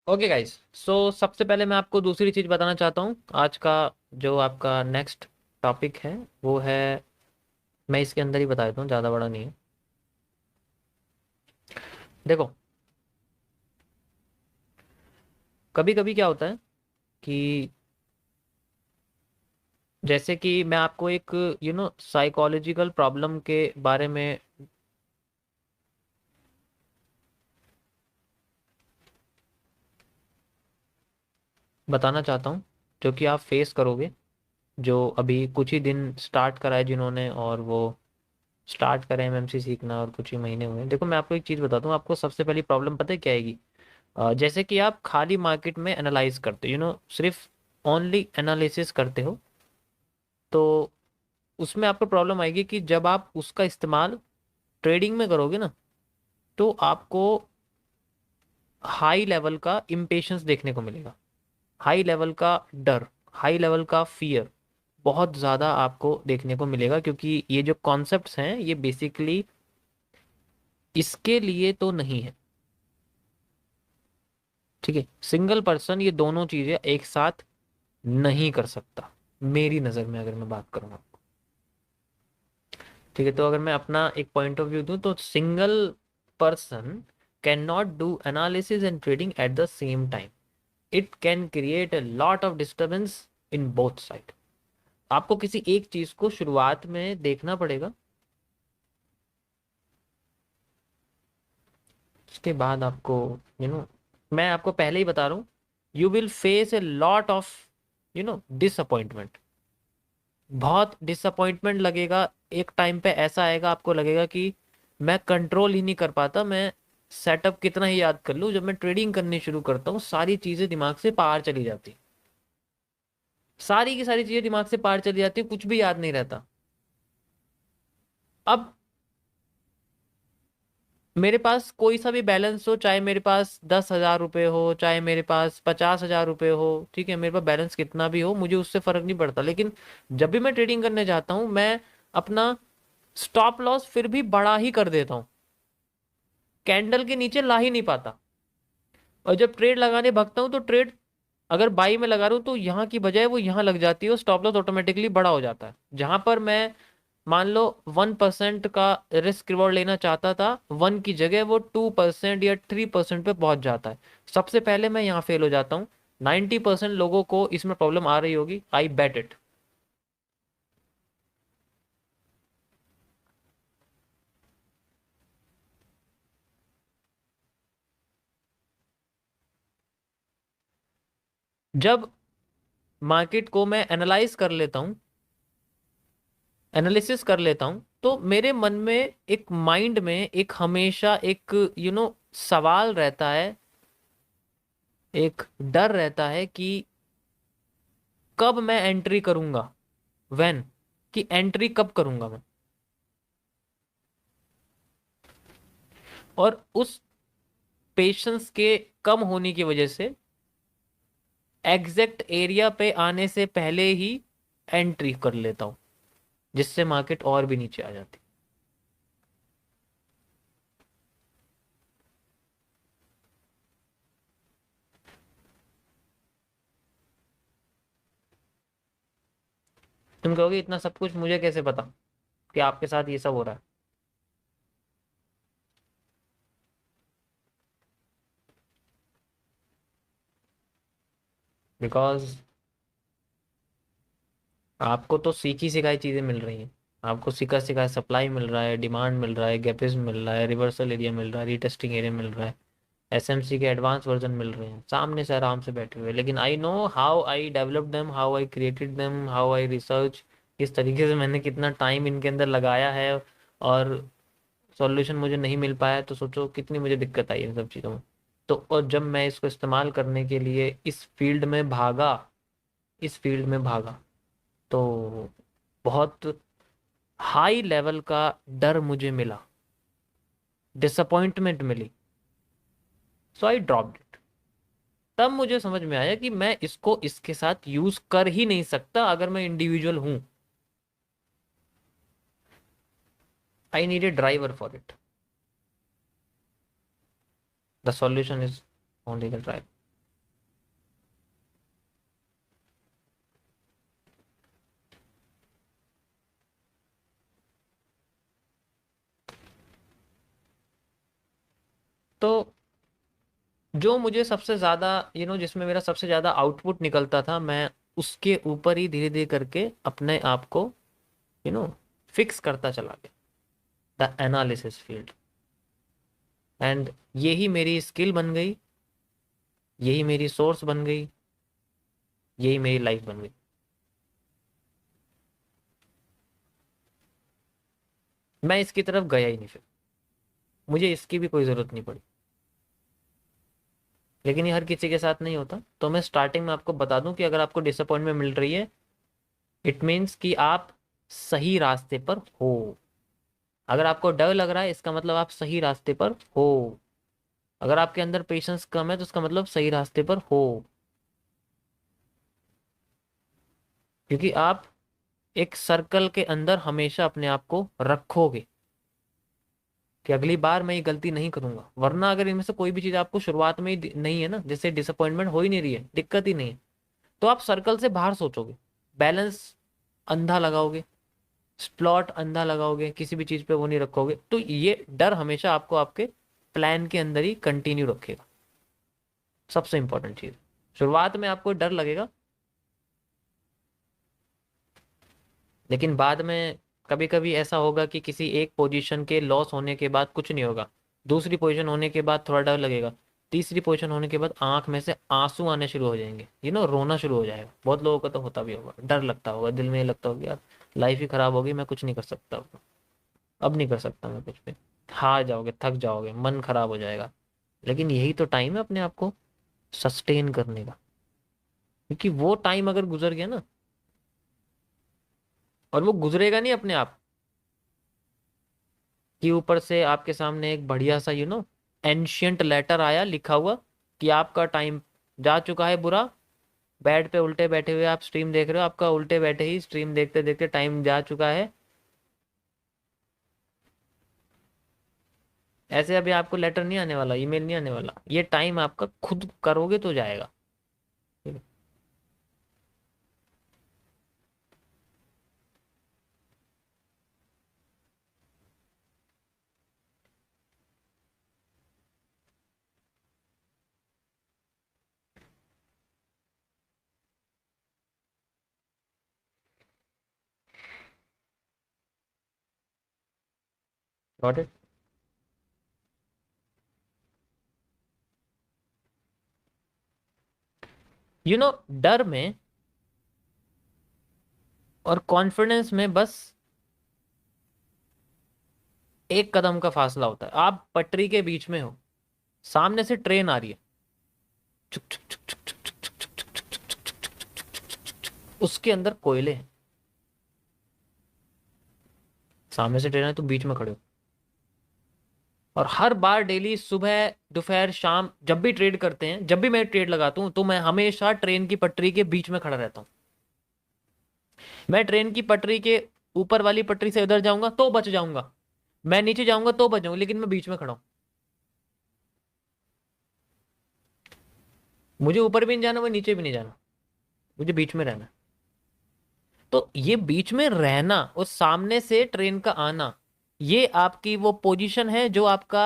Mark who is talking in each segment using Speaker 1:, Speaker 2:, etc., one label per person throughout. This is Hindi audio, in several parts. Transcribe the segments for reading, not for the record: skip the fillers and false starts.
Speaker 1: ओके गाइस, सो सबसे पहले मैं आपको दूसरी चीज़ बताना चाहता हूँ। आज का जो आपका नेक्स्ट टॉपिक है वो है, मैं इसके अंदर ही बता देता हूँ, ज़्यादा बड़ा नहीं है। देखो, कभी कभी क्या होता है कि जैसे कि मैं आपको एक साइकोलॉजिकल प्रॉब्लम के बारे में बताना चाहता हूँ, जो कि आप फेस करोगे। जो अभी कुछ ही दिन स्टार्ट करा है जिन्होंने, और वो स्टार्ट करें एमएमसी सीखना और कुछ ही महीने हुए हैं। देखो, मैं आपको एक चीज़ बताता हूँ। आपको सबसे पहली प्रॉब्लम पता है क्या आएगी? जैसे कि आप खाली मार्केट में एनालाइज करते हो, सिर्फ ओनली एनालिसिस करते हो, तो उसमें आपको प्रॉब्लम आएगी कि जब आप उसका इस्तेमाल ट्रेडिंग में करोगे ना, तो आपको हाई लेवल का इम्पेशंस देखने को मिलेगा, हाई लेवल का डर, हाई लेवल का फियर बहुत ज़्यादा आपको देखने को मिलेगा। क्योंकि ये जो कॉन्सेप्ट्स हैं ये बेसिकली इसके लिए तो नहीं है। ठीक है, सिंगल पर्सन ये दोनों चीज़ें एक साथ नहीं कर सकता, मेरी नज़र में अगर मैं बात करूँ। ठीक है, तो अगर मैं अपना एक पॉइंट ऑफ व्यू दूं तो single person can not do analysis and trading at the same time. It can create a lot of disturbance in both side. आपको किसी एक चीज को शुरुआत में देखना पड़ेगा, उसके बाद आपको यू नो मैं आपको पहले ही बता रहा हूँ, you will face a lot of disappointment. बहुत डिसअपॉइंटमेंट लगेगा। एक टाइम पे ऐसा आएगा, आपको लगेगा कि मैं कंट्रोल ही नहीं कर पाता, मैं सेटअप कितना ही याद कर लूं, जब मैं ट्रेडिंग करनी शुरू करता हूँ सारी चीजें दिमाग से पार चली जाती, सारी की सारी चीजें दिमाग से पार चली जाती, कुछ भी याद नहीं रहता। अब मेरे पास कोई सा भी बैलेंस हो, चाहे मेरे पास 10,000 रुपये हो, चाहे मेरे पास 50,000 रुपये हो, ठीक है, मेरे पास बैलेंस कितना भी हो, मुझे उससे फर्क नहीं पड़ता। लेकिन जब भी मैं ट्रेडिंग करने जाता हूँ, मैं अपना स्टॉप लॉस फिर भी बड़ा ही कर देता हूँ, कैंडल के नीचे ला ही नहीं पाता। और जब ट्रेड लगाने भागता हूँ तो ट्रेड अगर बाई में लगा रहा हूँ तो यहाँ की बजाय वो यहाँ लग जाती है और स्टॉप लॉस ऑटोमेटिकली बड़ा हो जाता है। जहां पर मैं मान लो 1% का रिस्क रिवॉर्ड लेना चाहता था, 1 की जगह वो 2% या 3% पे पहुंच जाता है। सबसे पहले मैं यहाँ फेल हो जाता हूँ। 90% लोगों को इसमें प्रॉब्लम आ रही होगी, आई बेट इट। जब मार्केट को मैं एनालाइज कर लेता हूँ, एनालिसिस कर लेता हूं, तो मेरे मन में एक माइंड में एक हमेशा एक सवाल रहता है, एक डर रहता है कि कब मैं एंट्री करूंगा, व्हेन, कि एंट्री कब करूंगा मैं। और उस पेशेंस के कम होने की वजह से एग्जैक्ट एरिया पे आने से पहले ही एंट्री कर लेता हूं, जिससे मार्केट और भी नीचे आ जाती। तुम कहोगे इतना सब कुछ मुझे कैसे पता कि आपके साथ ये सब हो रहा है? बिकॉज आपको तो सीखी सिखाई चीजें मिल रही हैं। आपको सीखा सिखाया सप्लाई मिल रहा है, डिमांड मिल रहा है, गैपिस मिल रहा है, रिवर्सल एरिया मिल रहा है, रीटेस्टिंग एरिया मिल रहा है, एसएमसी के एडवांस वर्जन मिल रहे हैं सामने से आराम से बैठे हुए। लेकिन I know how I develop them, how I created them, how I research, किस तरीके से मैंने कितना टाइम इनके अंदर लगाया है, और सॉल्यूशन मुझे नहीं मिल पाया है, तो सोचो कितनी मुझे दिक्कत आई इन सब चीज़ों में। तो और जब मैं इसको इस्तेमाल करने के लिए इस फील्ड में भागा, तो बहुत हाई लेवल का डर मुझे मिला, डिसअपॉइंटमेंट मिली, सो आई ड्रॉप्ड इट। तब मुझे समझ में आया कि मैं इसको इसके साथ यूज कर ही नहीं सकता अगर मैं इंडिविजुअल हूं। I need a driver for it. The solution is only the driver. जो मुझे सबसे ज्यादा जिसमें मेरा सबसे ज्यादा आउटपुट निकलता था, मैं उसके ऊपर ही धीरे धीरे करके अपने आप को यू नो फिक्स करता चला गया, द एनालिसिस फील्ड। एंड यही मेरी स्किल बन गई, यही मेरी सोर्स बन गई, यही मेरी लाइफ बन गई। मैं इसकी तरफ गया ही नहीं, फिर मुझे इसकी भी कोई जरूरत नहीं पड़ी। लेकिन ये हर किसी के साथ नहीं होता। तो मैं स्टार्टिंग में आपको बता दूं कि अगर आपको डिसअपॉइंटमेंट मिल रही है, इट मीन्स कि आप सही रास्ते पर हो। अगर आपको डर लग रहा है, इसका मतलब आप सही रास्ते पर हो। अगर आपके अंदर पेशेंस कम है, तो इसका मतलब सही रास्ते पर हो। क्योंकि आप एक सर्कल के अंदर हमेशा अपने आप को रखोगे कि अगली बार मैं ये गलती नहीं करूंगा। वरना अगर इनमें से कोई भी चीज आपको शुरुआत में ही नहीं है ना, जैसे डिसअपॉइंटमेंट हो ही नहीं रही है, दिक्कत ही नहीं है, तो आप सर्कल से बाहर सोचोगे, बैलेंस अंधा लगाओगे, स्प्लॉट अंधा लगाओगे, किसी भी चीज पे वो नहीं रखोगे। तो ये डर हमेशा आपको आपके प्लान के अंदर ही कंटिन्यू रखेगा। सबसे इंपॉर्टेंट चीज, शुरुआत में आपको डर लगेगा, लेकिन बाद में कभी कभी ऐसा होगा कि किसी एक पोजीशन के लॉस होने के बाद कुछ नहीं होगा, दूसरी पोजीशन होने के बाद थोड़ा डर लगेगा, तीसरी पोजीशन होने के बाद आंख में से आंसू आने शुरू हो जाएंगे, रोना शुरू हो जाएगा। बहुत लोगों का तो होता भी होगा, डर लगता होगा, दिल में ये लगता होगा यार लाइफ ही खराब होगी, मैं कुछ नहीं कर सकता, अब नहीं कर सकता मैं कुछ भी। हार जाओगे, थक जाओगे, मन खराब हो जाएगा। लेकिन यही तो टाइम है अपने आप को सस्टेन करने का। क्योंकि वो टाइम अगर गुजर गया ना, और वो गुजरेगा नहीं अपने आप, कि ऊपर से आपके सामने एक बढ़िया सा एंशियंट लेटर आया लिखा हुआ कि आपका टाइम जा चुका है बुरा। बेड पे उल्टे बैठे हुए आप स्ट्रीम देख रहे हो, आपका उल्टे बैठे ही स्ट्रीम देखते देखते टाइम जा चुका है। ऐसे अभी आपको लेटर नहीं आने वाला, ईमेल नहीं आने वाला, ये टाइम आपका खुद करोगे तो जाएगा। Got it. डर में और कॉन्फिडेंस में बस एक कदम का फासला होता है। आप पटरी के बीच में हो, सामने से ट्रेन आ रही है, चुक चुक चुक चुक चुक चुक चुक चुक चुक चुक चुक चुक चुक चुक चुक चुक चुक चुक चुक। उसके अंदर कोयले हैं, सामने से ट्रेन है, तो बीच में खड़े हो। और हर बार डेली सुबह दोपहर शाम जब भी ट्रेड करते हैं, जब भी मैं ट्रेड लगाता हूं, तो मैं हमेशा ट्रेन की पटरी के बीच में खड़ा रहता हूं। मैं ट्रेन की पटरी के ऊपर वाली पटरी से उधर जाऊंगा तो बच जाऊंगा, मैं नीचे जाऊंगा तो बच जाऊंगा, लेकिन मैं बीच में खड़ा हूं। मुझे ऊपर भी नहीं जाना, मुझे नीचे भी नहीं जाना, मुझे बीच में रहना। तो ये बीच में रहना और सामने से ट्रेन का आना, ये आपकी वो पोजीशन है जो आपका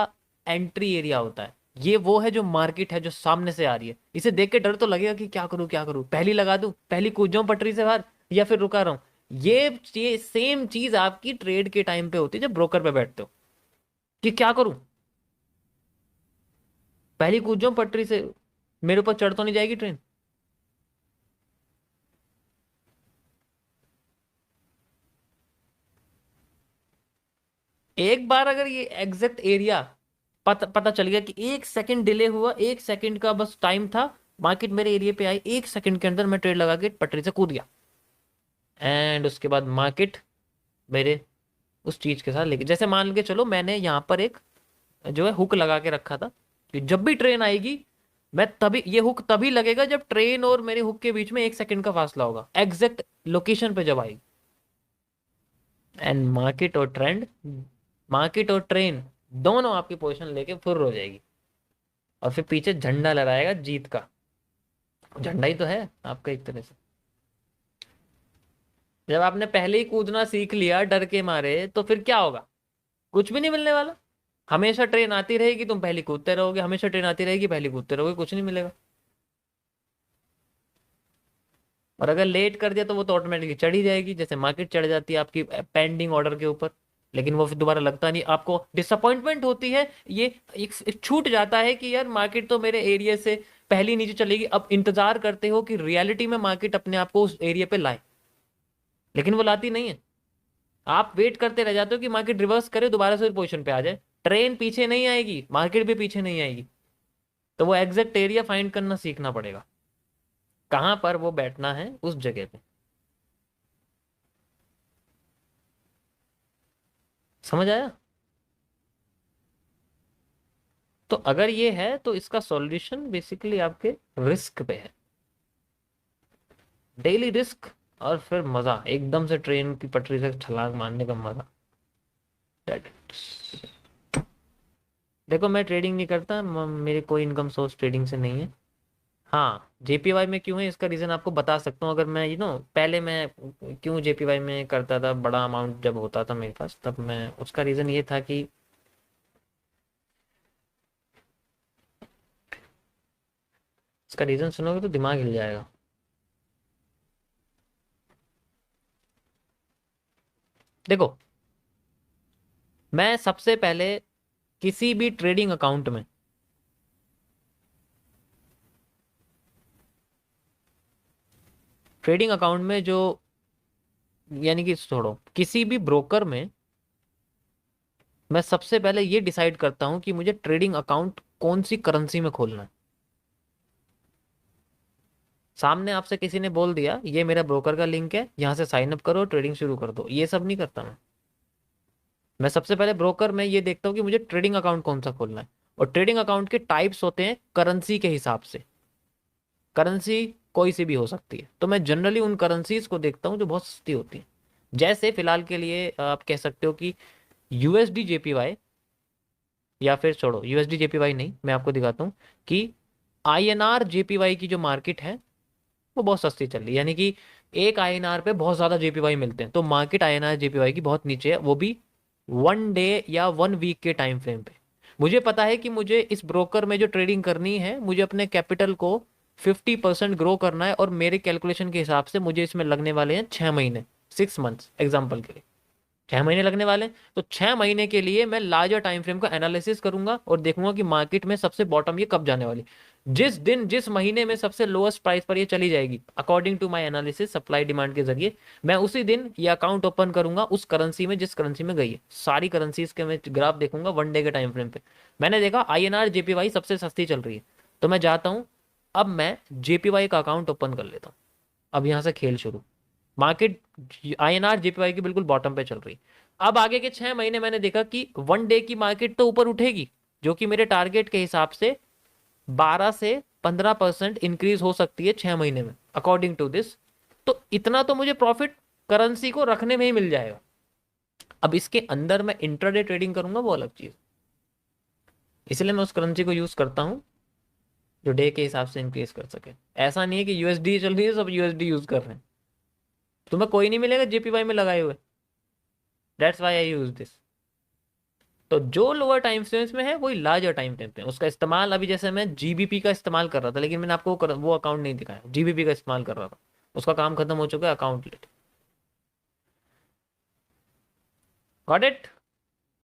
Speaker 1: एंट्री एरिया होता है। ये वो है जो मार्केट है जो सामने से आ रही है। इसे देख के डर तो लगेगा कि क्या करूं क्या करूं, पहली लगा दूं, पहली कूद जाऊं पटरी से बाहर, या फिर रुका रहूं। ये सेम चीज आपकी ट्रेड के टाइम पे होती है, जब ब्रोकर पे बैठते हो, कि क्या करूं, पहली कूद जाऊं पटरी से, मेरे ऊपर चढ़ तो नहीं जाएगी ट्रेन। एक बार अगर ये एग्जैक्ट एरिया पता चल गया कि 1 सेकंड डिले हुआ, 1 सेकंड का बस टाइम था, मार्केट मेरे एरिया पे आई, 1 सेकंड के अंदर मैं ट्रेड लगा के पटरी से कूद गया, एंड उसके बाद मार्केट मेरे उस चीज के साथ लेके, जैसे मान के चलो मैंने यहाँ पर एक जो है हुक लगा के रखा था कि जब भी ट्रेन आएगी, मैं तभी, ये हुक तभी लगेगा जब ट्रेन और मेरे हुक के बीच में 1 सेकंड का फासला होगा, एग्जैक्ट लोकेशन पे जब आएगी। एंड मार्केट और ट्रेन दोनों आपकी पोजीशन लेके फुर्र हो जाएगी, और फिर पीछे झंडा लहराएगा जीत का। झंडा ही तो है आपका एक तरह से। जब आपने पहले ही कूदना सीख लिया डर के मारे, तो फिर क्या होगा? कुछ भी नहीं मिलने वाला। हमेशा ट्रेन आती रहेगी, तुम पहले कूदते रहोगे, हमेशा ट्रेन आती रहेगी, पहले कूदते रहोगे, कुछ नहीं मिलेगा। और अगर लेट कर दिया तो वो तो ऑटोमेटिकली चढ़ ही जाएगी, जैसे मार्केट चढ़ जाती है आपकी पेंडिंग ऑर्डर के ऊपर। लेकिन वो फिर दोबारा लगता नहीं, आपको डिसअपॉइंटमेंट होती है। ये एक छूट जाता है कि यार मार्केट तो मेरे एरिया से पहली नीचे चलेगी, अब इंतजार करते हो कि रियलिटी में मार्केट अपने आप को उस एरिया पे लाए, लेकिन वो लाती नहीं है। आप वेट करते रह जाते हो कि मार्केट रिवर्स करे, दोबारा से पोजीशन पे आ जाए। ट्रेन पीछे नहीं आएगी, मार्केट भी पीछे नहीं आएगी। तो वो एग्जैक्ट एरिया फाइंड करना सीखना पड़ेगा, कहां पर वो बैठना है उस जगह पे। समझ आया? तो अगर ये है तो इसका सॉल्यूशन बेसिकली आपके रिस्क पे है, डेली रिस्क। और फिर मजा, एकदम से ट्रेन की पटरी से छलांग मारने का मजा। That it। देखो मैं ट्रेडिंग नहीं करता, मेरे कोई इनकम सोर्स ट्रेडिंग से नहीं है। हाँ, जेपीवाई में क्यों है इसका रीजन आपको बता सकता हूँ। अगर मैं पहले मैं क्यों जेपीवाई में करता था, बड़ा अमाउंट जब होता था मेरे पास, तब मैं उसका रीजन ये था कि इसका रीजन सुनोगे तो दिमाग हिल जाएगा। देखो, मैं सबसे पहले किसी भी ट्रेडिंग अकाउंट में, ट्रेडिंग अकाउंट में जो, यानी कि छोड़ो, किसी भी ब्रोकर में मैं सबसे पहले ये डिसाइड करता हूं कि मुझे ट्रेडिंग अकाउंट कौन सी करेंसी में खोलना है। सामने आपसे किसी ने बोल दिया ये मेरा ब्रोकर का लिंक है, यहां से साइन अप करो, ट्रेडिंग शुरू कर दो, ये सब नहीं करता मैं सबसे पहले ब्रोकर में ये देखता हूँ कि मुझे ट्रेडिंग अकाउंट कौन सा खोलना है। और ट्रेडिंग अकाउंट के टाइप्स होते हैं करेंसी के हिसाब से। करेंसी कोई सी भी हो सकती है, तो मैं जनरली उन करेंसीज को देखता हूँ जो बहुत सस्ती होती है। जैसे फिलहाल के लिए आप कह सकते हो कि यूएसडी जेपीवाई, या फिर छोड़ो यूएसडी जेपीवाई नहीं, मैं आपको दिखाता हूँ कि आईएनआर जेपीवाई की जो मार्केट है वो बहुत सस्ती चल रही है। यानी कि एक आईएनआर पे बहुत ज्यादा जेपीवाई मिलते हैं, तो मार्केट आईएनआर जेपीवाई की बहुत नीचे है, वो भी 1 डे या 1 वीक के टाइम फ्रेम पे। मुझे पता है कि मुझे इस ब्रोकर में जो ट्रेडिंग करनी है, मुझे अपने कैपिटल को 50% ग्रो करना है, और मेरे कैलकुलेशन के हिसाब से मुझे इसमें लगने वाले हैं 6 महीने, 6 मंथ्स एग्जाम्पल के लिए। 6 महीने लगने वाले हैं, तो 6 महीने के लिए मैं लार्जर टाइम फ्रेम का एनालिसिस करूंगा और देखूंगा कि मार्केट में सबसे बॉटम ये कब जाने वाली। जिस दिन जिस महीने में सबसे लोएस्ट प्राइस पर ये चली जाएगी according to my analysis supply demand के जरिए, मैं उसी दिन ये अकाउंट ओपन करूंगा उस करेंसी में जिस करेंसी में गई है। सारी करेंसीज के मैं ग्राफ देखूंगा 1 डे के टाइम फ्रेम पे। मैंने देखा आईएनआर जेपीवाई सबसे सस्ती चल रही है, तो मैं जाता हूँ, अब मैं जेपीवाई का अकाउंट ओपन कर लेता हूँ। अब यहाँ से खेल शुरू। मार्केट आईएनआर जेपीवाई की बिल्कुल बॉटम पे चल रही। अब आगे के 6 महीने मैंने देखा कि 1 डे की मार्केट तो ऊपर उठेगी, जो कि मेरे टारगेट के हिसाब से 12 से 15% इंक्रीज हो सकती है 6 महीने में अकॉर्डिंग टू दिस। तो इतना तो मुझे प्रॉफिट करेंसी को रखने में ही मिल जाएगा। अब इसके अंदर मैं इंट्राडे ट्रेडिंग करूंगा वो अलग चीज, इसलिए मैं उस करेंसी को यूज करता हूं जो डे के हिसाब से इंक्रीज कर सके। ऐसा नहीं है कि यूएसडी चल रही है सब यूएसडी यूज कर रहे हैं, तुम्हें कोई नहीं मिलेगा जेपीवाई में लगाए हुए। That's why I use this. तो जो लोअर टाइम फ्रेम्स में है वही लार्जर टाइम फ्रेम पे उसका इस्तेमाल। अभी जैसे मैं जीबीपी का इस्तेमाल कर रहा था, लेकिन मैंने आपको वो अकाउंट नहीं दिखाया, जीबीपी का इस्तेमाल कर रहा था, उसका काम खत्म हो चुका है, अकाउंट लेट। Got it?